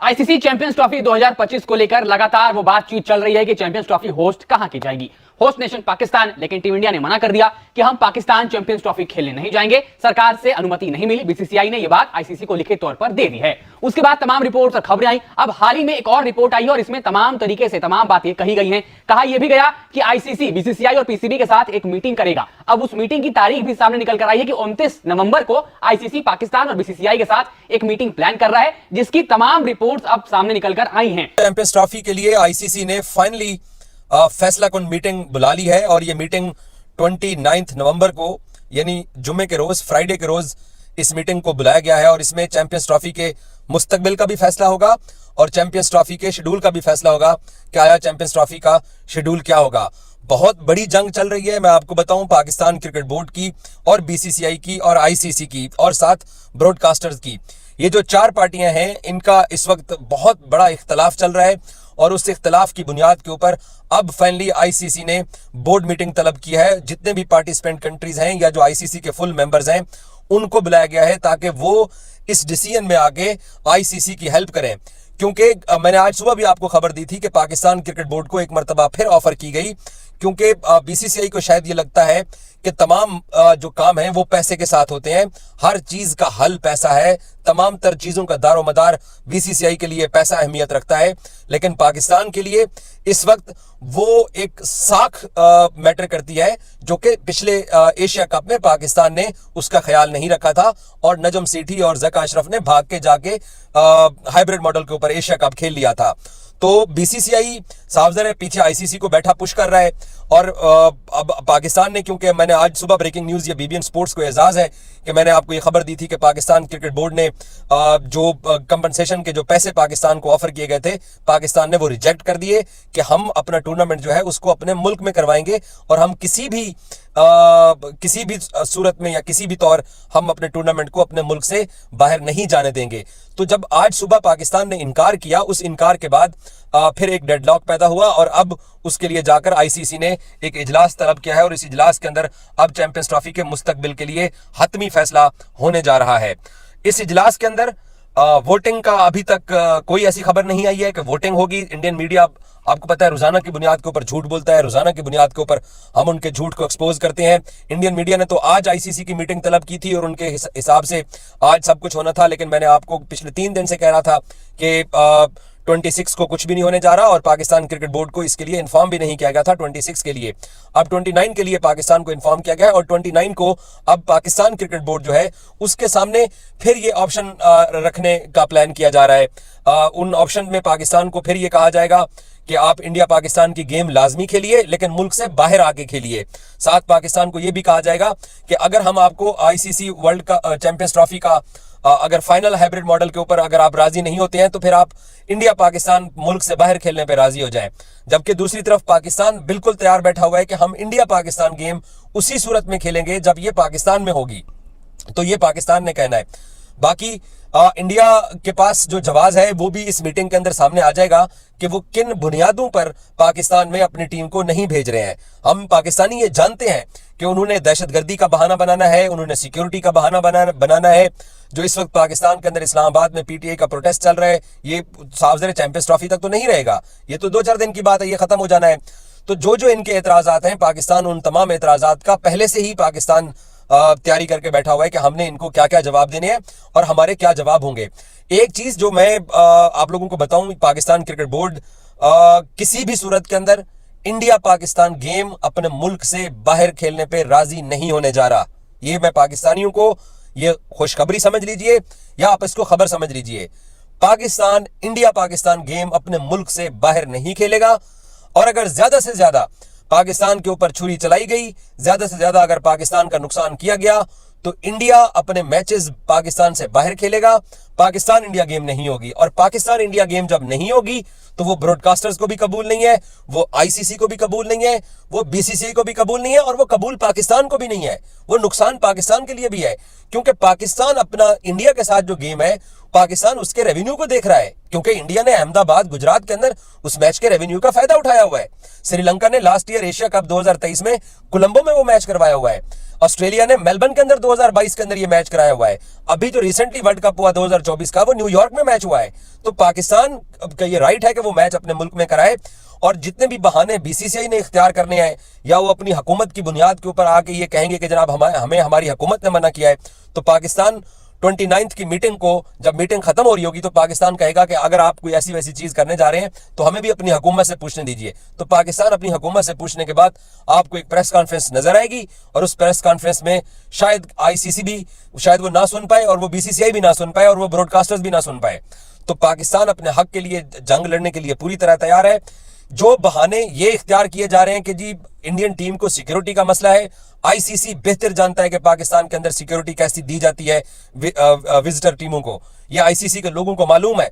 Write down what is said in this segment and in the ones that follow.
ICC champions trophy 2025 को लेकर लगातार वो बातचीत चल रही है कि चैंपियंस ट्रॉफी होस्ट कहां की जाएगी। होस्ट नेशन पाकिस्तान, लेकिन टीम इंडिया ने मना कर दिया कि हम पाकिस्तान चैंपियंस ट्रॉफी खेलने नहीं जाएंगे। सरकार से अनुमति नहीं मिली। बीसीसीआई ने यह बात आईसीसी को लिखित तौर पर दे दी है। उसके बाद तमाम रिपोर्ट्स और खबरें आई। अब हाल ही में एक और रिपोर्ट आई और इसमें तमाम तरीके से तमाम बातें कही गई हैं। कहा यह भी गया कि आईसीसी बीसीसीआई और पीसीबी के साथ एक मीटिंग करेगा। अब उस मीटिंग की तारीख भी सामने निकल कर आई है कि 29 नवंबर को आईसीसी पाकिस्तान और बीसीसीआई के साथ एक मीटिंग प्लान कर रहा है, जिसकी तमाम रिपोर्ट्स अब सामने निकल कर आई हैं। चैंपियंस ट्रॉफी के लिए आईसीसी ने फाइनली फैसला कुन मीटिंग बुला ली है और ये मीटिंग 29 नवंबर को यानी जुम्मे के रोज, फ्राइडे के रोज इस मीटिंग को बुलाया गया है और इसमें चैंपियंस ट्रॉफी के मुस्तकबिल का भी फैसला होगा और चैंपियंस ट्रॉफी के शेड्यूल का भी फैसला होगा कि आया चैंपियंस ट्रॉफी का शेड्यूल क्या होगा। बहुत बड़ी जंग चल रही है, मैं आपको बताऊं, पाकिस्तान क्रिकेट बोर्ड की और बीसीसीआई की और आईसीसी की और साथ ब्रॉडकास्टर्स की। ये जो चार पार्टियां हैं, इनका इस वक्त बहुत बड़ा इख्तलाफ चल रहा है और उस इख्तलाफ की बुनियाद के ऊपर अब फाइनली आईसीसी ने बोर्ड मीटिंग तलब की है। जितने भी पार्टिसिपेंट कंट्रीज हैं या जो आईसीसी के फुल मेंबर्स हैं, उनको बुलाया गया है ताकि वो इस डिसीजन में आके आईसीसी की हेल्प करें। क्योंकि मैंने आज सुबह भी आपको खबर दी थी कि पाकिस्तान क्रिकेट बोर्ड को एक मरतबा फिर ऑफर की गई, क्योंकि बीसीसीआई को शायद ये लगता है कि तमाम जो काम है वो पैसे के साथ होते हैं। हर चीज का हल पैसा है, तमाम तर चीजों का दारो मदार बीसीसीआई के लिए पैसा अहमियत रखता है, लेकिन पाकिस्तान के लिए इस वक्त वो एक साख मैटर करती है जो कि पिछले एशिया कप में पाकिस्तान ने उसका ख्याल नहीं रखा था और नजम सेठी और ज़का अशरफ ने भाग के जाके हाइब्रिड मॉडल के ऊपर एशिया कप खेल लिया था। तो बीसीसीआई साफ ज़ाहिर है पीछे आईसीसी को बैठा पुश कर रहा है और अब पाकिस्तान ने, क्योंकि मैंने आज सुबह ब्रेकिंग न्यूज़, ये बीबीएन स्पोर्ट्स को एजाज़ है कि मैंने आपको ये खबर दी थी कि पाकिस्तान क्रिकेट बोर्ड ने जो कंपनसेशन के जो पैसे पाकिस्तान को ऑफर किए गए थे, पाकिस्तान ने वो रिजेक्ट कर दिए कि हम अपना टूर्नामेंट जो है उसको अपने मुल्क में करवाएंगे और हम किसी भी सूरत में या किसी भी तौर हम अपने टूर्नामेंट को अपने मुल्क से बाहर नहीं जाने देंगे। तो जब आज सुबह पाकिस्तान ने इनकार किया, उस इनकार के बाद फिर एक डेडलॉक पैदा हुआ और अब उसके लिए जाकर आईसीसी ने एक इजलास तलब किया है और इस इजलास के अंदर अब चैंपियंस ट्रॉफी के मुस्तकबिल के लिए हतमी फैसला होने जा रहा है। इस इजलास के अंदर वोटिंग का अभी तक कोई ऐसी खबर नहीं आई है कि वोटिंग होगी। इंडियन मीडिया, आपको पता है, रोजाना की बुनियाद के ऊपर झूठ बोलता है, रोजाना की बुनियाद के ऊपर हम उनके झूठ को एक्सपोज करते हैं। इंडियन मीडिया ने तो आज आईसीसी की मीटिंग तलब की थी और उनके हिसाब से आज सब कुछ होना था, लेकिन मैंने आपको पिछले 3 दिन से कह रहा था कि 26 को कुछ भी नहीं होने जा रहा और पाकिस्तान क्रिकेट बोर्ड को इसके लिए इन्फॉर्म भी नहीं किया गया था 26 के लिए। अब 29 के लिए पाकिस्तान को इन्फॉर्म किया गया है और 29 को अब पाकिस्तान क्रिकेट बोर्ड जो है उसके सामने फिर ये ऑप्शन रखने का प्लान किया जा रहा है। उन ऑप्शन में पाकिस्तान को फिर ये कहा जाएगा कि आप इंडिया पाकिस्तान की गेम लाजमी खेलिए, लेकिन मुल्क से बाहर आके खेलिए। साथ पाकिस्तान को यह भी कहा जाएगा कि अगर हम आपको आईसीसी वर्ल्ड का चैंपियंस ट्रॉफी का अगर फाइनल हाइब्रिड मॉडल के ऊपर अगर आप राजी नहीं होते हैं तो फिर आप इंडिया पाकिस्तान मुल्क से बाहर खेलने पे राजी हो जाएं। जबकि दूसरी तरफ पाकिस्तान बिल्कुल तैयार बैठा हुआ है कि हम इंडिया पाकिस्तान गेम उसी सूरत में खेलेंगे जब ये पाकिस्तान में होगी। तो ये पाकिस्तान ने कहना है। बाकी इंडिया के पास जो जवाब है वो भी इस मीटिंग के अंदर सामने आ जाएगा कि वो किन बुनियादों पर पाकिस्तान में अपनी टीम को नहीं भेज रहे हैं। हम पाकिस्तानी ये जानते हैं कि उन्होंने दहशतगर्दी का बहाना बनाना है, उन्होंने सिक्योरिटी का बहाना बनाना है। जो इस वक्त पाकिस्तान के अंदर इस्लामाबाद में पीटीआई का प्रोटेस्ट चल रहा है, ये साफ ज़ाहिर चैंपियंस ट्रॉफी तक तो नहीं रहेगा, ये तो 2-4 दिन की बात है, ये खत्म हो जाना है। तो जो इनके एतराज़ात हैं, पाकिस्तान उन तमाम एतराज़ात का पहले से ही पाकिस्तान तैयारी करके बैठा हुआ है कि हमने इनको क्या क्या जवाब देने हैं और हमारे क्या जवाब होंगे। एक चीज जो मैं आप लोगों को बताऊं, पाकिस्तान क्रिकेट बोर्ड किसी भी सूरत के अंदर इंडिया पाकिस्तान गेम अपने मुल्क से बाहर खेलने पे राजी नहीं होने जा रहा। ये मैं पाकिस्तानियों को ये खुशखबरी समझ लीजिए या आप इसको खबर समझ लीजिए। पाकिस्तान इंडिया पाकिस्तान गेम अपने मुल्क से बाहर नहीं खेलेगा और अगर ज्यादा से ज्यादा पाकिस्तान के ऊपर छुरी चलाई गई, ज्यादा से ज्यादा अगर पाकिस्तान का नुकसान किया गया तो इंडिया अपने मैचेस पाकिस्तान से बाहर खेलेगा, पाकिस्तान इंडिया गेम नहीं होगी। और पाकिस्तान इंडिया गेम जब नहीं होगी तो वो ब्रॉडकास्टर्स को भी कबूल नहीं है, वो आईसीसी को भी कबूल नहीं है, वो बीसीसीआई को भी कबूल नहीं है और वो कबूल पाकिस्तान को भी नहीं है। वो नुकसान पाकिस्तान के लिए भी है, क्योंकि पाकिस्तान अपना इंडिया के साथ जो गेम है, पाकिस्तान उसके रेवेन्यू को देख रहा है, क्योंकि इंडिया ने अहमदाबाद गुजरात के अंदर उस मैच के रेवेन्यू का फायदा उठाया हुआ है। श्रीलंका ने लास्ट ईयर एशिया कप 2023 में कोलंबो में वो मैच करवाया हुआ है। ऑस्ट्रेलिया ने मेलबर्न के अंदर 2022 के अंदर ये मैच कराया हुआ है। अभी जो रिसेंटली वर्ल्ड कप हुआ 2024 का, वो न्यूयॉर्क में मैच हुआ है। तो पाकिस्तान का ये राइट है कि वो मैच अपने मुल्क में कराए, और जितने भी बहाने बीसीसीआई ने इख्तियार करने हैं, या वो अपनी हुकूमत की बुनियाद के ऊपर आके ये कहेंगे कि जनाब हमें हमारी हुकूमत ने मना किया है, तो पाकिस्तान 29 की मीटिंग को, जब मीटिंग खत्म हो रही होगी, तो पाकिस्तान कहेगा कि अगर आप कोई ऐसी वैसी चीज करने जा रहे हैं तो हमें भी अपनी हुकूमत से पूछने दीजिए। तो पाकिस्तान अपनी हुकूमत से पूछने के बाद आपको एक प्रेस कॉन्फ्रेंस नजर आएगी, और उस प्रेस कॉन्फ्रेंस में शायद आईसीसी भी शायद वो ना सुन पाए, और वो बीसीसीआई भी ना सुन पाए, और वो ब्रॉडकास्टर्स भी ना सुन पाए। तो पाकिस्तान अपने हक के लिए जंग लड़ने के लिए पूरी तरह तैयार है। जो बहाने ये इख्तियार किए जा रहे हैं कि जी इंडियन टीम को सिक्योरिटी का मसला है, आईसीसी बेहतर जानता है कि पाकिस्तान के अंदर सिक्योरिटी कैसी दी जाती है विजिटर टीमों को, यह आईसीसी के लोगों को मालूम है।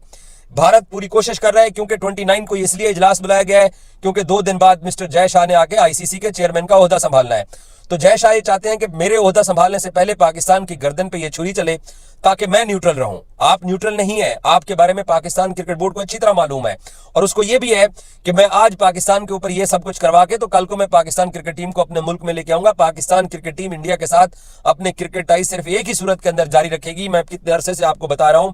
भारत पूरी कोशिश कर रहा है, क्योंकि 29 को इसलिए इजलास बुलाया गया है क्योंकि 2 दिन बाद मिस्टर जय शाह ने आके आईसीसी के चेयरमैन का ओहदा संभालना है। तो जय शाह ये चाहते हैं कि मेरे ओहदा संभालने से पहले पाकिस्तान की गर्दन पे ये छुरी चले, ताकि मैं न्यूट्रल रहूं। आप न्यूट्रल नहीं है, आपके बारे में पाकिस्तान क्रिकेट बोर्ड को अच्छी तरह मालूम है, और उसको ये भी है कि मैं आज पाकिस्तान के ऊपर ये सब कुछ करवा के, तो कल को मैं पाकिस्तान क्रिकेट टीम को अपने मुल्क में लेके आऊंगा। पाकिस्तान क्रिकेट टीम इंडिया के साथ अपने क्रिकेट टाई सिर्फ एक ही सूरत के अंदर जारी रखेगी। मैं कितने अरसे से आपको बता रहा हूं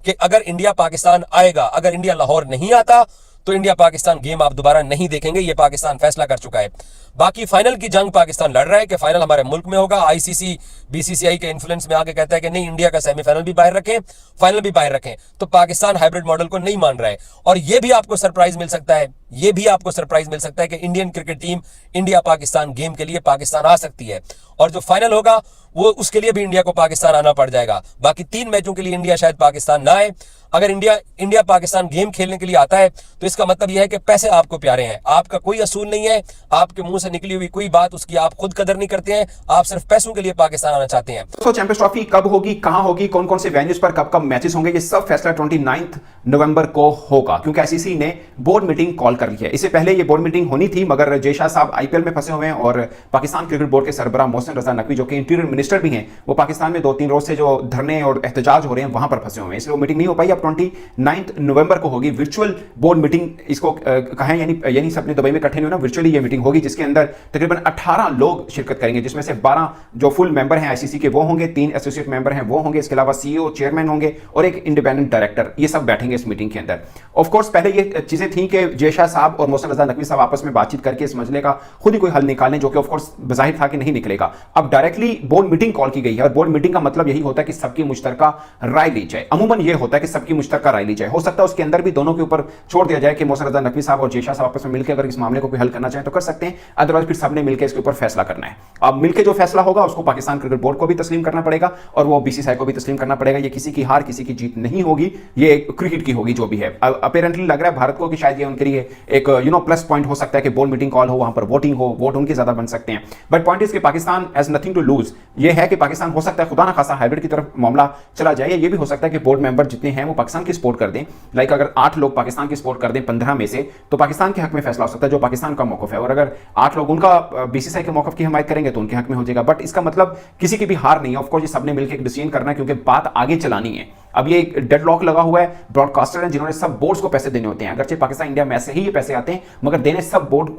कि अगर इंडिया पाकिस्तान आएगा, अगर इंडिया लाहौर नहीं आता, तो इंडिया पाकिस्तान गेम आप दोबारा नहीं देखेंगे। ये पाकिस्तान फैसला कर चुका है। बाकी फाइनल की जंग पाकिस्तान लड़ रहा है कि फाइनल हमारे मुल्क में होगा। आईसीसी बीसीसीआई के इन्फ्लुएंस में आके कहता है कि नहीं, इंडिया का सेमीफाइनल भी बाहर रखें, फाइनल भी बाहर रखें। तो पाकिस्तान हाइब्रिड मॉडल को नहीं मान रहा है, और ये भी आपको सरप्राइज मिल सकता है, ये भी आपको सरप्राइज मिल सकता है कि Indian cricket team India Pakistan game के लिए पाकिस्तान आ सकती है, और जो फाइनल होगा वो उसके लिए भी इंडिया को पाकिस्तान आना पड़ जाएगा। बाकी 3 मैचों के लिए इंडिया शायद पाकिस्तान ना आए। अगर इंडिया पाकिस्तान गेम खेलने के लिए आता है, तो इसका मतलब यह है कि पैसे आपको प्यारे हैं, आपका कोई असूल नहीं है, आपके मुंह से निकली हुई कोई बात उसकी आप खुद कदर नहीं करते हैं, आप सिर्फ पैसों के लिए पाकिस्तान आना चाहते हैं। तो चैंपियंस ट्रॉफी कब होगी, कहां होगी, कौन कौन से वेन्यूज पर कब कब मैचेस होंगे, ये सब फैसला 29 नवंबर को होगा, क्योंकि आईसीसी ने बोर्ड मीटिंग कॉल कर ली है। इससे पहले ये बोर्ड मीटिंग होनी थी, मगर जय शाह साहब आईपीएल में फंसे हुए हैं, और पाकिस्तान क्रिकेट बोर्ड के सरबराह मोहसिन रजा नकवी, जो कि इंटीरियर मिनिस्टर भी हैं, वो पाकिस्तान में 2-3 रोज से जो धरने और एहतजाज हो रहे हैं वहां पर फंसे हुए हैं, इसलिए वो मीटिंग नहीं हो पाई। अब 29 नवंबर को होगी वर्चुअल बोर्ड मीटिंग, इसको कहें, यानी सबने दुबई में इकट्ठे नहीं होना, वर्चुअली ये मीटिंग होगी, जिसके अंदर तकरीबन 18 लोग शिरकत करेंगे, जिसमें से 12 जो फुल मेंबर हैं आईसीसी के वो होंगे, 3 एसोसिएट मेंबर हैं वो होंगे, इसके अलावा सीईओ, चेयरमैन होंगे, और एक इंडिपेंडेंट डायरेक्टर। ये सब बैठेंगे इस मीटिंग के अंदर। ऑफ कोर्स पहले ये चीजें थी कि जय शाह साहब और मोहसिन रजा नकवी साहब आपस में बातचीत करके इस मसले का खुद ही कोई हल निकालें, जो कि ऑफ कोर्स बज़ाहिर था कि नहीं निकलेगा। अब डायरेक्टली बोर्ड मीटिंग कॉल की गई है, और बोर्ड मीटिंग का मतलब यही होता है कि सबकी मुश्तरका राय ली जाए। अमूमन ये होता है कि सबकी मुश्तरका राय ली जाए। हो सकता है उसके अंदर भी दोनों के ऊपर छोड़ दिया जाए कि मोहसिन रजा नकवी साहब और जय शाह साहब आपस में मिलकर अगर इस मामले को कोई हल करना चाहे तो कर सकते हैं, अदरवाइज फिर सबने मिलकर इसके ऊपर फैसला करना है। अब मिलकर जो फैसला होगा उसको पाकिस्तान क्रिकेट बोर्ड को भी तस्लीम करना पड़ेगा, और वो बीसीसीआई को भी तस्लीम करना पड़ेगा। ये किसी की हार, किसी की जीत नहीं होगी, ये क्रिकेट की होगी जो भी है। अपेरेंटली लग रहा है भारत को कि शायद ये उनके लिए एक प्लस पॉइंट हो सकता है कि बोर्ड मीटिंग कॉल हो, वहां पर वोटिंग हो, वोट उनके ज्यादा बन सकते हैं। बट पॉइंट इज कि Pakistan has nothing to lose. ये है कि पाकिस्तान हो सकता है खुदा ना खासा हाइब्रिड की तरफ मामला चला जाए। ये भी हो सकता है कि बोर्ड मेंबर जितने हैं वो पाकिस्तान की सपोर्ट कर दें। लाइक अगर 8 लोग पाकिस्तान की सपोर्ट कर दें 15 में से, तो पाकिस्तान के हक में फैसला हो सकता है, जो पाकिस्तान का मौकफ है। और अगर 8 लोग उनका बीसीसीआई के मौकफ की हिमायत करेंगे तो उनके हक में हो जाएगा। बट इसका मतलब किसी की भी हार नहीं है। ऑफकोर्स ये सबने मिलकर एक डिसीजन करना है, क्योंकि बात आगे चलानी है। अब ये एक डेडलॉक लगा हुआ है, ब्रॉडकास्टर हैं जिन्होंने सब बोर्ड्स को पैसे देने होते हैं। अगरचे पाकिस्तान इंडिया में से ही ये पैसे आते हैं, मगर देने सब बोर्ड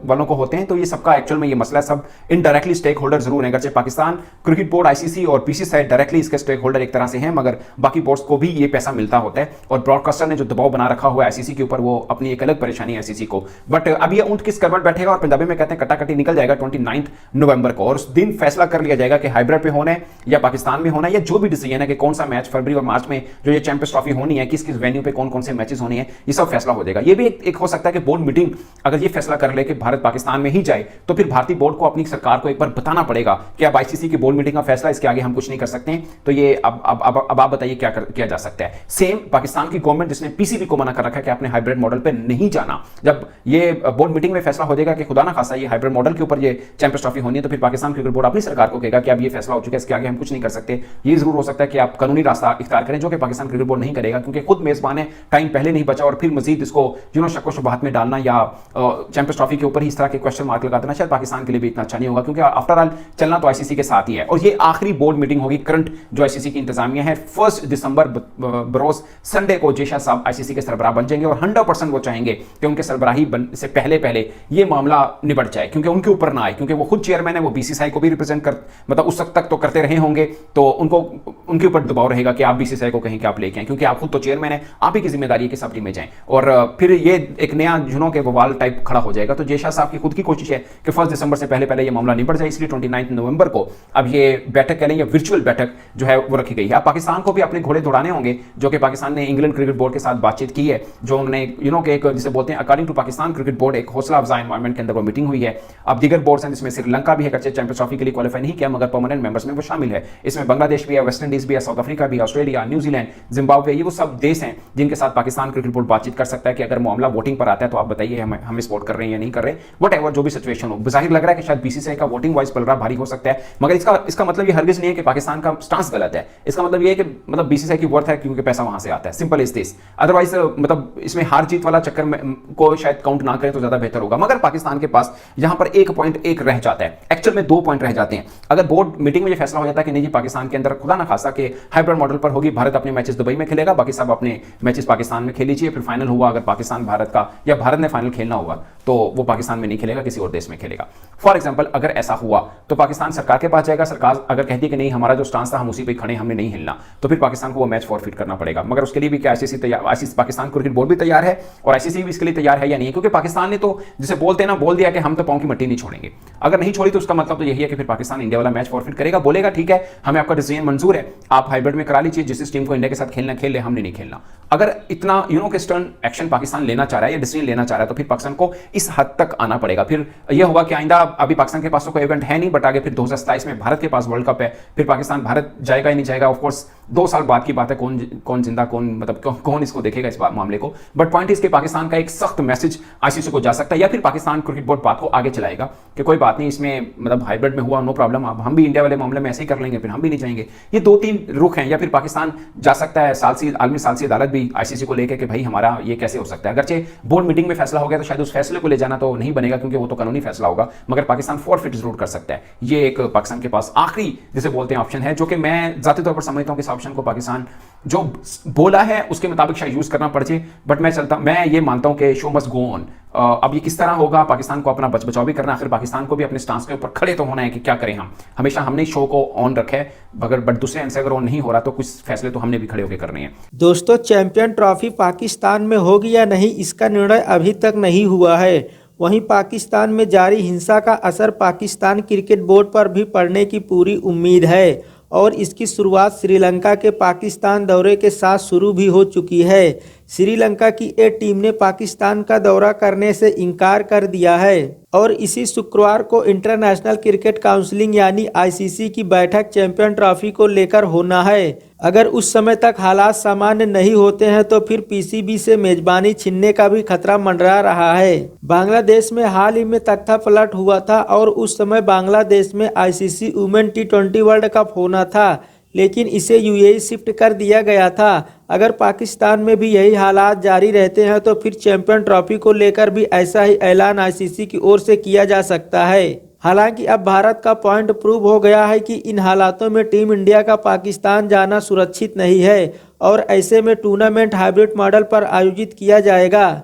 वालों को होते हैं। तो ये सबका एक्चुअल में ये मसला है, सब इनडायरेक्टली स्टेक होल्डर जरूर है। अगरचे पाकिस्तान क्रिकेट बोर्ड, आईसीसी और बीसीसीआई डायरेक्टली इसके स्टेक होल्डर एक तरह से हैं, मगर बाकी बोर्ड्स को भी ये पैसा मिलता होता है। और ब्रॉडकास्टर ने जो दबाव बना रखा हुआ है आईसीसी के ऊपर, वो अपनी एक अलग परेशानी है आईसीसी को। बट अब ये ऊंट किस करवट बैठेगा, और पंजाबी में कहते हैं कटाकटी निकल जाएगा 29 नवंबर को, और उस दिन फैसला कर लिया जाएगा कि हाइब्रिड पे होना है या पाकिस्तान में होना है, या जो भी डिसीजन है कि कौन सा मैच फरवरी और मार्च में जो ये चैंपियंस ट्रॉफी होनी है, किस किस वेन्यू पे कौन कौन से मैचेस होने हैं, ये सब फैसला हो जाएगा। ये भी एक हो सकता है कि बोर्ड मीटिंग अगर ये फैसला कर ले कि भारत पाकिस्तान में ही जाए, तो फिर भारतीय बोर्ड को अपनी सरकार को एक बार बताना पड़ेगा कि अब आईसीसी की बोर्ड मीटिंग का फैसला, इसके आगे हम कुछ नहीं कर सकते हैं। तो ये अब आप बताइए क्या किया जा सकता है। सेम पाकिस्तान की गवर्नमेंट जिसने पीसीबी को मना कर रखा है कि आपने हाइब्रिड मॉडल पे नहीं जाना, जब ये बोर्ड मीटिंग में फैसला हो जाएगा कि खुदा ना खासा ये हाइब्रिड मॉडल के ऊपर ये चैंपियंस ट्रॉफी होनी है, तो फिर पाकिस्तान क्रिकेट बोर्ड अपनी सरकार को कहेगा कि अब ये फैसला हो चुका है, इसके आगे हम कुछ नहीं कर सकते। ये जरूर हो सकता है कि आप कानूनी रास्ता इख्तियार करें, जो कि पाकिस्तान क्रिकेट बोर्ड नहीं करेगा क्योंकि खुद मेजबान है, टाइम पहले नहीं बचा और फिर मजीद इसको शक व शुबहात में डालना या चैंपियंस ट्रॉफी के ऊपर ही इस तरह के क्वेश्चन मार्क लगा देना शायद पाकिस्तान के लिए भी इतना अच्छा नहीं होगा, क्योंकि आफ्टर ऑल चलना तो आईसीसी के साथ ही है। और ये आखिरी बोर्ड मीटिंग होगी करंट जो आईसीसी की इंतजामिया है। 1 दिसंबर बरोज संडे को जेशा साहब आईसीसी के सरबराह बन जाएंगे और 100% वो चाहेंगे कि उनके सरबराही से पहले ये मामला निबट जाए, क्योंकि उनके ऊपर ना आए, क्योंकि वो खुद चेयरमैन है, वो बीसीसीआई को भी रिप्रेजेंट कर मतलब उस वक्त तक तो करते रहे होंगे, तो उनको उनके ऊपर दबाव रहेगा कि आप बीसीसीआई को कहें कि आप लेके आए, क्योंकि आप खुद तो चेयरमैन है, आप ही की जिम्मेदारी है कि सब टीम में जाएं। और फिर ये एक नया जुनों के बवाल टाइप खड़ा हो जाएगा। तो जेशा साहब की खुद की कोशिश है कि 1 दिसंबर से पहले ये मामला निबट जाए, इसलिए 29 नवंबर को अब ये बैठक कह लें या वर्चुअल बैठक जो है वो रखी गई है। अब पाकिस्तान को भी अपने घोड़े दौड़ाने होंगे, जो कि पाकिस्तान ने इंग्लैंड क्रिकेट बोर्ड के साथ बातचीत की है, जो उन्होंने के एक जिसे बोलते हैं according to Pakistan cricket board एक हौसला अफजा एनवायरमेंट के अंदर वो मीटिंग हुई है। अब दीगर बोर्ड्स हैं जिसमें श्रीलंका भी है, चैंपियंस ट्रॉफी के लिए क्वालिफाई नहीं किया मगर परमानेंट मेंबर्स में वो शामिल है। इसमें बांग्लादेश भी है, वेस्ट इंडीज भी है, साउथ अफ्रीका भी, ऑस्ट्रेलिया, न्यूजीलैंड, जिम्बाब्वे, ये वो सब देश हैं जिनके साथ पाकिस्तान क्रिकेट बोर्ड बातचीत कर सकता है कि अगर मामला वोटिंग पर आता है तो आप बताइए हम सपोर्ट कर रहे हैं या नहीं कर रहे, वट एवर जो भी सिचुएशन हो। जाहिर लग रहा है कि शायद बीसीसीआई का वोटिंग वाइज पलड़ा भारी हो सकता है, मगर इसका मतलब ये हरगिज नहीं है कि पाकिस्तान का स्टांस गलत है। इसका मतलब ये है कि मतलब बीसीसीआई की वर्थ है क्योंकि पैसा वहां से आता है, सिंपल इज दिस। अदरवाइज मतलब इसमें हार जीत वाला चक्कर में को शायद काउंट ना करें तो ज्यादा बेहतर होगा। मगर पाकिस्तान के पास यहां पर 1.1 रह जाता है, एक्चुअल में 2 पॉइंट रह जाते हैं। अगर बोर्ड मीटिंग में ये फैसला हो जाता है कि नहीं जी पाकिस्तान के अंदर खुदा ना खासा कि हाइब्रिड मॉडल पर होगी, भारत अपने मैचेस दुबई में खेलेगा, बाकी सब अपने मैचेस पाकिस्तान में खेल लीजिए, फिर फाइनल हुआ अगर पाकिस्तान भारत का या भारत ने फाइनल खेलना हुआ तो वो पाकिस्तान में नहीं खेलेगा, किसी और देश में खेलेगा। फॉर एग्जांपल अगर ऐसा हुआ तो पाकिस्तान सरकार के पास जाएगा, सरकार अगर कहती है कि नहीं हमारा जो स्टांस था हम उसी पे खड़े, हमने नहीं हिलना, तो फिर पाकिस्तान को वो मैच फॉरफिट करना पड़ेगा। मगर उसके लिए भी क्या आईसीसी तैयार, आईसीसी पाकिस्तान क्रिकेट बोर्ड भी तैयार है और आईसीसी भी इसके लिए तैयार है या नहीं, क्योंकि पाकिस्तान ने तो जिसे बोलते हैं ना बोल दिया कि हम तो पांव की मट्टी नहीं छोड़ेंगे। अगर नहीं छोड़ी तो उसका मतलब तो यही है कि फिर पाकिस्तान इंडिया वाला मैच फॉरफिट करेगा, बोलेगा ठीक है हमें आपका डिसीजन मंजूर है, आप हाइब्रिड में करा लीजिए, जिस टीम को इंडिया के साथ खेलना खेल ले, हमने नहीं खेलना। अगर इतना के स्टर्न एक्शन पाकिस्तान लेना चाह रहा है या डिसीजन लेना चाह रहा है तो फिर पाकिस्तान को इस हद तक आना पड़ेगा। फिर यह होगा कि आइंदा अभी पाकिस्तान के पास तो कोई इवेंट है नहीं, बट आगे फिर 2027 में भारत के पास वर्ल्ड कप है, फिर पाकिस्तान भारत जाएगा ही नहीं जाएगा, ऑफ कोर्स 2 साल बाद की बात है, कौन जिंदा कौन इसको देखेगा इस मामले को। बट पॉइंट इज कि पाकिस्तान का एक सख्त मैसेज आईसीसी को जा सकता है, या फिर पाकिस्तान क्रिकेट बोर्ड बात को आगे चलाएगा कि कोई बात नहीं, इसमें मतलब हाइब्रिड में हुआ नो प्रॉब्लम, अब हम भी इंडिया वाले मामले में ऐसे ही कर लेंगे, फिर हम भी नहीं जाएंगे। ये 2-3 रुख हैं, या फिर पाकिस्तान जा सकता है आलमी सालसी अदालत भी आईसीसी को लेकर कि भाई हमारा ये कैसे हो सकता है। अगरचे बोर्ड मीटिंग में फैसला हो गया तो शायद उस फैसले को ले जाना तो नहीं बनेगा क्योंकि वो तो कानूनी फैसला होगा, मगर पाकिस्तान फॉरफिट जरूर कर सकता है। ये एक पाकिस्तान के पास आखिरी जिसे बोलते हैं ऑप्शन है, जो कि मैं जाती तौर पर समझता हूं कि इस ऑप्शन को पाकिस्तान जो बोला है उसके मुताबिक शायद यूज करना पड़ जाए, बट मैं ये मानता हूं कि शो मस्ट गो ऑन। अब ये किस तरह होगा, पाकिस्तान को अपना बचाव भी करना, आखिर पाकिस्तान को भी अपने स्टांस के ऊपर खड़े तो होना है कि क्या करें हम। हमेशा हमने शो को ऑन रखा है, बट दूसरे एंड से अगर ऑन नहीं हो रहा तो कुछ फैसले तो हमने भी खड़े होकर करने हैं। दोस्तों, चैंपियन ट्रॉफी पाकिस्तान में होगी या नहीं, इसका निर्णय अभी तक नहीं हुआ है। वहीं पाकिस्तान में जारी हिंसा का असर पाकिस्तान क्रिकेट बोर्ड पर भी पड़ने की पूरी उम्मीद है और इसकी शुरुआत श्रीलंका के पाकिस्तान दौरे के साथ शुरू भी हो चुकी है। श्रीलंका की एक टीम ने पाकिस्तान का दौरा करने से इनकार कर दिया है और इसी शुक्रवार को इंटरनेशनल क्रिकेट काउंसिल यानी आईसीसी की बैठक चैंपियन ट्रॉफी को लेकर होना है। अगर उस समय तक हालात सामान्य नहीं होते हैं तो फिर पीसीबी से मेजबानी छीनने का भी खतरा मंडरा रहा है। बांग्लादेश में हाल ही में तख्ता पलट हुआ था और उस समय बांग्लादेश में ICC women T20 world cup होना था, लेकिन इसे यूएई शिफ्ट कर दिया गया था। अगर पाकिस्तान में भी यही हालात जारी रहते हैं तो फिर चैंपियन ट्रॉफी को लेकर भी ऐसा ही ऐलान आईसीसी की ओर से किया जा सकता है। हालांकि अब भारत का पॉइंट प्रूव हो गया है कि इन हालातों में टीम इंडिया का पाकिस्तान जाना सुरक्षित नहीं है और ऐसे में टूर्नामेंट हाइब्रिड मॉडल पर आयोजित किया जाएगा।